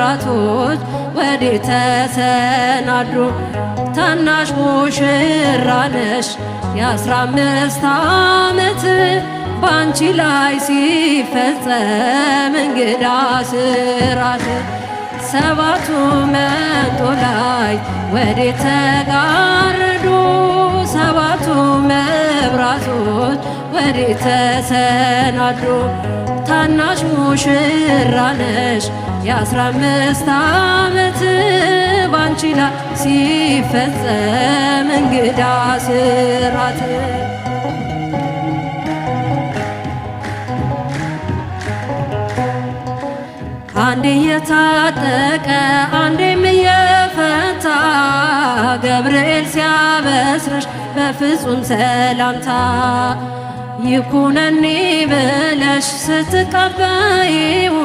መብራቶች ወዴት ተሰናዱ? ታናሽ ሙሽራ ነሽ የ15 ዓመት ባንቺ ላይ ሲፈጸም እንግዳ ስራት። ሰባቱ መንጦላዕት ወዴት ተጋረዱ? ሰባቱ መብራቶች ወዴት ተሰናዱ? ታናሽ ሙሽራ ነሽ የ15 ዓመት ባንቺ ላይ ሲፈጸም እንግዳ ስራት። አንዴ የታጠቀ አንዴም የፈታ ገብርኤል ሲያበስርሽ በፍጹም ሰላምታ ይኩነኒ ብለሽ ስትቀበይው